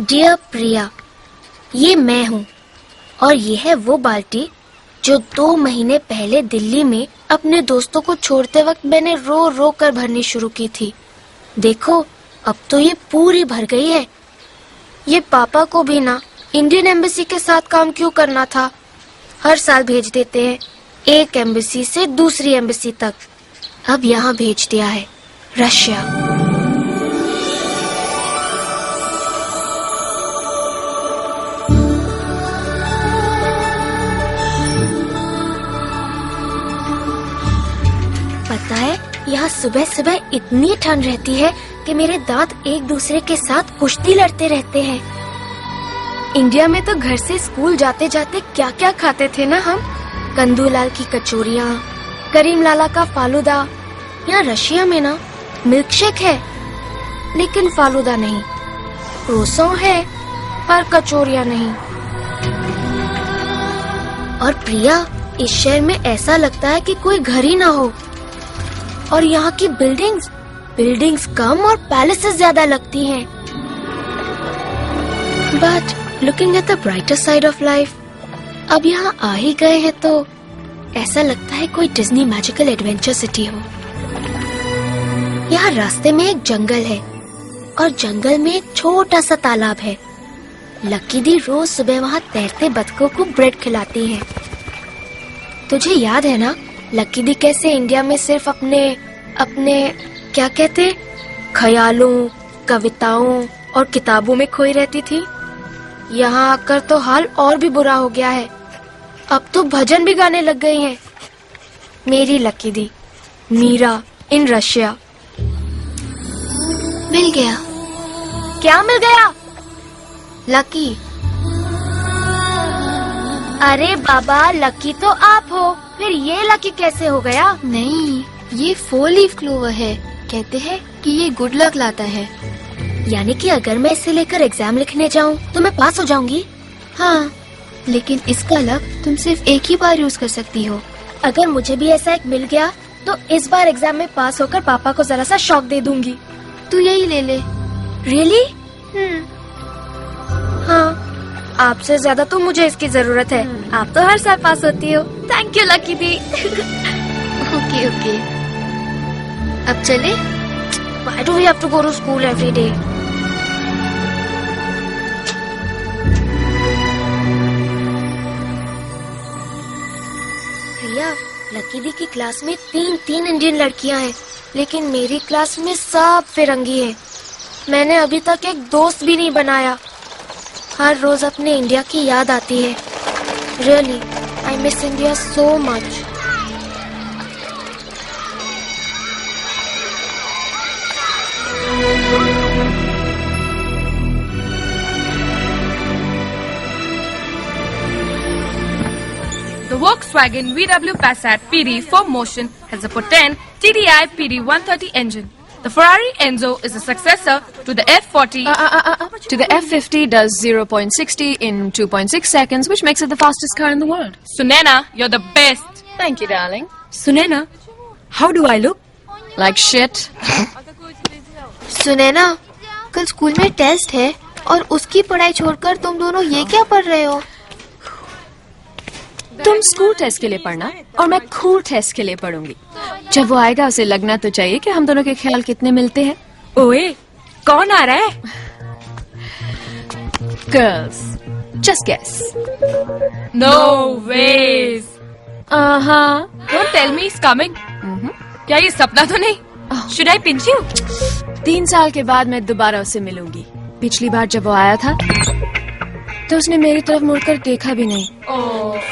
Dear प्रिया, ये मैं हूँ और ये है वो बाल्टी जो 2 महीने पहले दिल्ली में अपने दोस्तों को छोड़ते वक्त मैंने रो रो कर भरनी शुरू की थी। देखो, अब तो ये पूरी भर गई है। ये पापा को भी ना इंडियन एम्बेसी के साथ काम क्यों करना था। हर साल भेज देते हैं, एक एम्बेसी से दूसरी एम्बेसी तक। अब यहाँ भेज दिया है, रशिया। पता है, यहाँ सुबह सुबह इतनी ठंड रहती है कि मेरे दांत एक दूसरे के साथ कुश्ती लड़ते रहते हैं। इंडिया में तो घर से स्कूल जाते जाते क्या क्या खाते थे ना हम। कंदूलाल की कचौरियाँ, करीम लाला का फालूदा। यहाँ रशिया में ना मिल्क शेक है लेकिन फालूदा नहीं, क्रोसॉन है पर कचौरियाँ नहीं। और प्रिया, इस शहर में ऐसा लगता है कि कोई घर ही ना हो। और यहाँ की बिल्डिंग्स कम और पैलेसेस ज्यादा लगती हैं। But looking at the brighter side of life, अब यहाँ आ ही गए हैं तो ऐसा लगता है कोई डिज्नी मैजिकल एडवेंचर सिटी हो। यहाँ रास्ते में एक जंगल है और जंगल में एक छोटा सा तालाब है। लकी दी रोज सुबह वहाँ तैरते बतखों को ब्रेड खिलाती है। तुझे याद है ना लकी दी कैसे इंडिया में सिर्फ अपने क्या कहते, ख्यालों, कविताओं और किताबों में खोई रहती थी। यहाँ आकर तो हाल और भी बुरा हो गया है। अब तो भजन भी गाने लग गई हैं। मेरी लकी दी, मीरा इन रशिया। मिल गया। क्या मिल गया? लकी। अरे बाबा, लकी तो आप हो, फिर ये लकी कैसे हो गया? नहीं, ये 4 लीफ क्लोवर है। कहते हैं कि ये गुड लक लाता है। यानी कि अगर मैं इसे लेकर एग्जाम लिखने जाऊँ तो मैं पास हो जाऊंगी? हाँ, लेकिन इसका लक तुम सिर्फ एक ही बार यूज कर सकती हो। अगर मुझे भी ऐसा एक मिल गया तो इस बार एग्जाम में पास होकर पापा को जरा सा शॉक दे दूंगी। तू यही ले ले। रियली? हाँ, आपसे ज्यादा तो मुझे इसकी जरूरत है। आप तो हर साल पास होती हो। Thank you lucky the. Okay. अब चले? Why do we have to go to school every day? भैया, लकी दी की क्लास में 3 इंडियन लड़कियां हैं, लेकिन मेरी क्लास में सब फिरंगी हैं। मैंने अभी तक एक दोस्त भी नहीं बनाया। हर रोज अपने इंडिया की याद आती है। Really, I miss India so much. The Volkswagen VW Passat PD 4Motion has a potent TDI PD 130 engine. The Ferrari Enzo is a successor to the F40. To the F50 does 0.60 in 2.6 seconds, which makes it the fastest car in the world. Sunena, you're the best. Thank you, darling. Sunena, how do I look? Like shit. Sunaina, कल school में test है और उसकी पढ़ाई छोड़कर तुम दोनों ये क्या पढ़ रहे हो? तुम स्कूल टेस्ट के लिए पढ़ना और मैं कूल टेस्ट के लिए पढ़ूंगी। जब वो आएगा उसे लगना तो चाहिए कि हम दोनों के ख्याल कितने मिलते हैं। ओए, कौन आ रहा है? Girls, just guess. No ways. Don't Tell me he's coming. क्या ये सपना तो नहीं? Should I pinch you? 3 साल के बाद मैं दोबारा उससे मिलूंगी। पिछली बार जब वो आया था तो उसने मेरी तरफ मुड़कर देखा भी नहीं,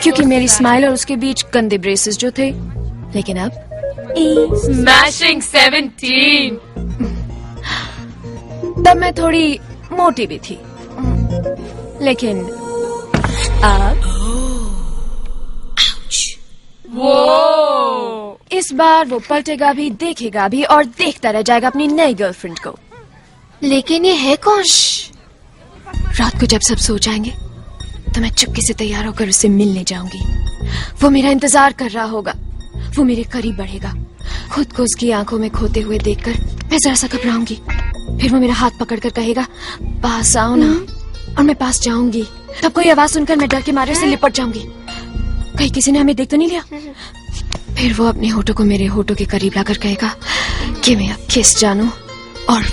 क्योंकि मेरी स्माइल और उसके बीच गंदे ब्रेसेस जो थे। लेकिन अब Smashing 17. तब मैं थोड़ी मोटी भी थी, लेकिन अब वो इस बार वो पलटेगा भी, देखेगा भी और देखता रह जाएगा अपनी नई गर्लफ्रेंड को। लेकिन ये है कौन? रात को जब सब सो जाएंगे तो मैं चुपके से तैयार होकर उससे मिलने जाऊंगी। वो मेरा इंतजार कर रहा होगा, वो मेरे करीब बढ़ेगा। खुद को उसकी आंखों में खोते हुए देखकर मैं जरा सा घबराऊंगी। फिर वो मेरा हाथ पकड़कर कहेगा, पास आओ ना। और मैं पास जाऊंगी, तब कोई आवाज सुनकर मैं डर के मारे से लिपट जाऊंगी। कहीं किसी ने हमें देख तो नहीं लिया। फिर वो अपने होठों को मेरे होठों के करीब लाकर कहेगा कि मैं अब किस जानूं। और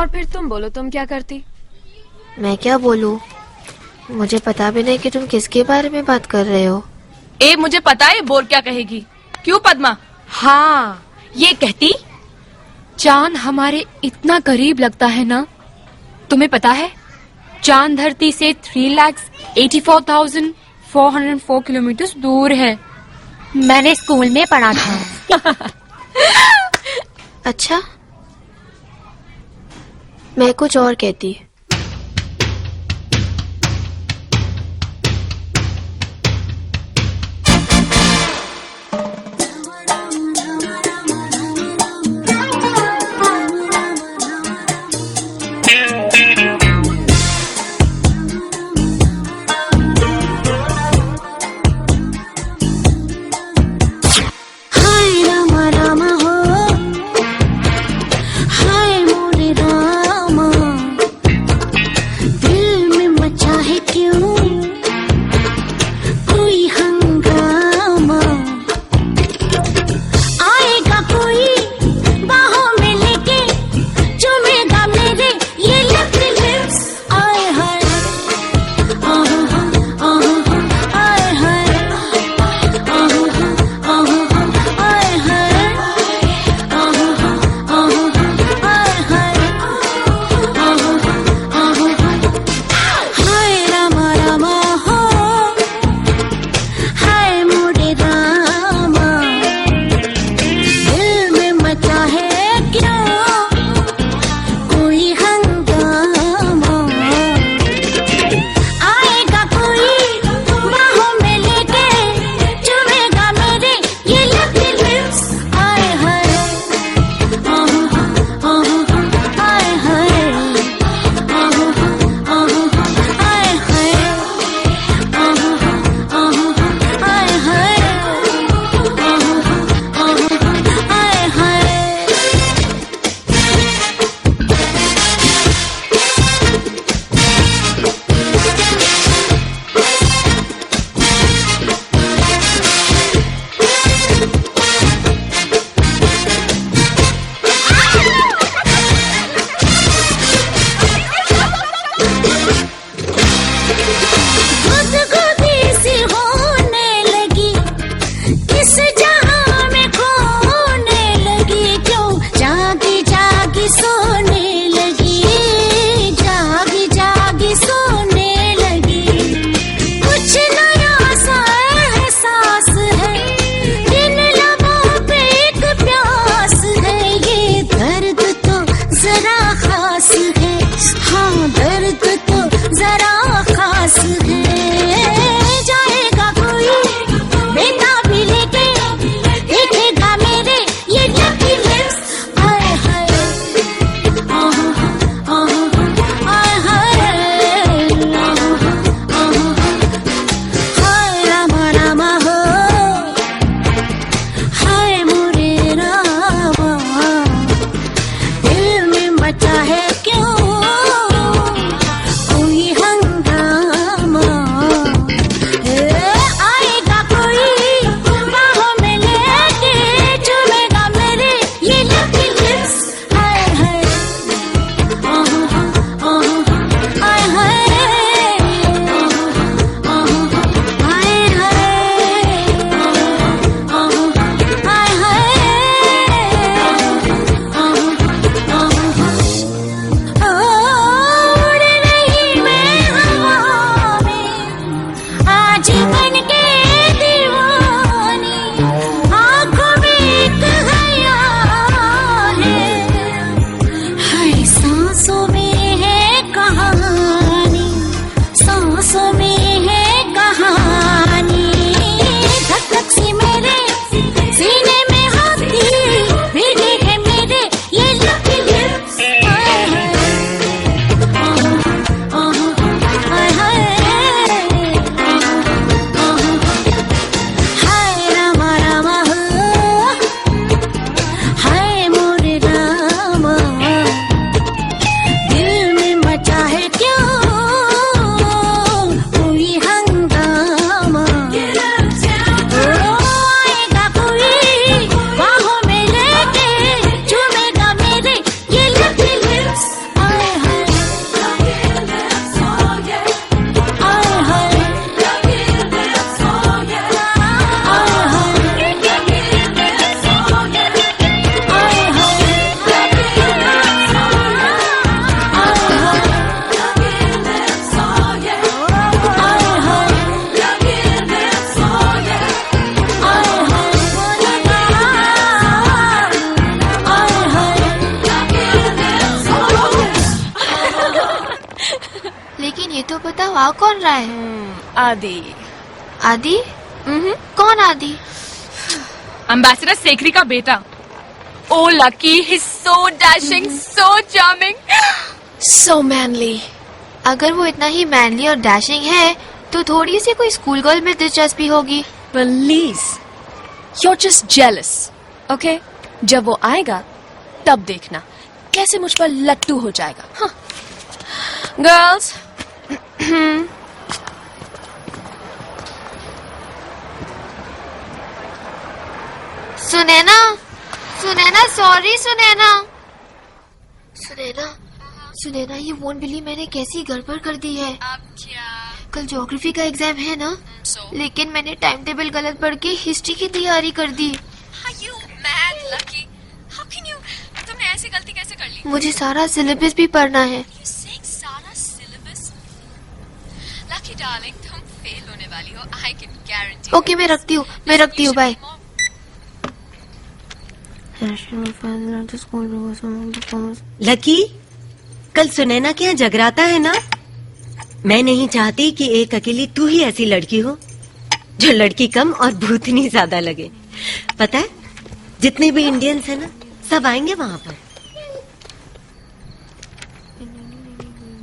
फिर तुम बोलो, तुम क्या करती? मैं क्या बोलूं? मुझे पता भी नहीं कि तुम किसके बारे में बात कर रहे हो। मुझे पता है बोर क्या कहेगी। क्यों पद्मा? हाँ, ये कहती चांद हमारे इतना करीब लगता है ना। तुम्हें पता है चांद धरती से 3,84,404 किलोमीटर दूर है। मैंने स्कूल में पढ़ा था। अच्छा, मैं कुछ और कहती। आ कौन रहा है? आदि। आदि? कौन आदि? एम्बेसडर सेखरी का बेटा। Oh, Lucky, he's so dashing, so charming. So manly. अगर वो इतना ही मैनली और डैशिंग है तो थोड़ी सी कोई स्कूल गर्ल में दिलचस्पी होगी। Please, you're just jealous, okay? जब वो आएगा तब देखना कैसे मुझ पर लट्टू हो जाएगा। हाँ। Girls, Sunaina, Sunaina, sorry Sunaina. Sunaina, Sunaina, you won't believe मैंने कैसी गड़बड़ कर दी है। अब क्या? कल ज्योग्राफी का एग्जाम है ना, लेकिन मैंने टाइम टेबल गलत पढ़ के हिस्ट्री की तैयारी कर दी। You mad, Lucky? How can you? तुमने ऐसी गलती कैसे कर ली? मुझे सारा सिलेबस भी पढ़ना है। You saying सारा syllabus? Lucky darling, तुम फेल होने वाली हो। I can guarantee. ओके, मैं रखती हूँ, बाय। लकी, कल सुनैना के यहाँ जगराता है ना? मैं नहीं चाहती कि एक अकेली तू ही ऐसी लड़की हो जो लड़की कम और भूतनी ज्यादा लगे। पता है, जितने भी इंडियंस है ना, सब आएंगे वहाँ पर।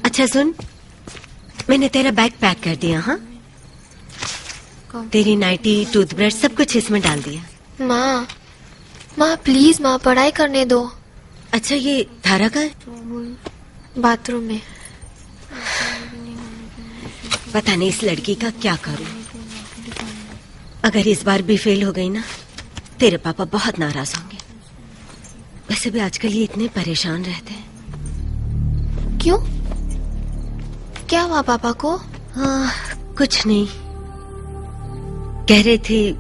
अच्छा सुन, मैंने तेरा बैग पैक कर दिया। हाँ, तेरी नाइटी, टूथब्रश सब कुछ इसमें डाल दिया। माँ प्लीज माँ, पढ़ाई करने दो। अच्छा, ये थारा का है? बाथरूम में। पता नहीं इस लड़की का क्या करूं। अगर इस बार भी फेल हो गई ना, तेरे पापा बहुत नाराज होंगे। वैसे भी आजकल ये इतने परेशान रहते हैं। क्यों? क्या हुआ पापा को? हाँ, कुछ नहीं। कह रहे थे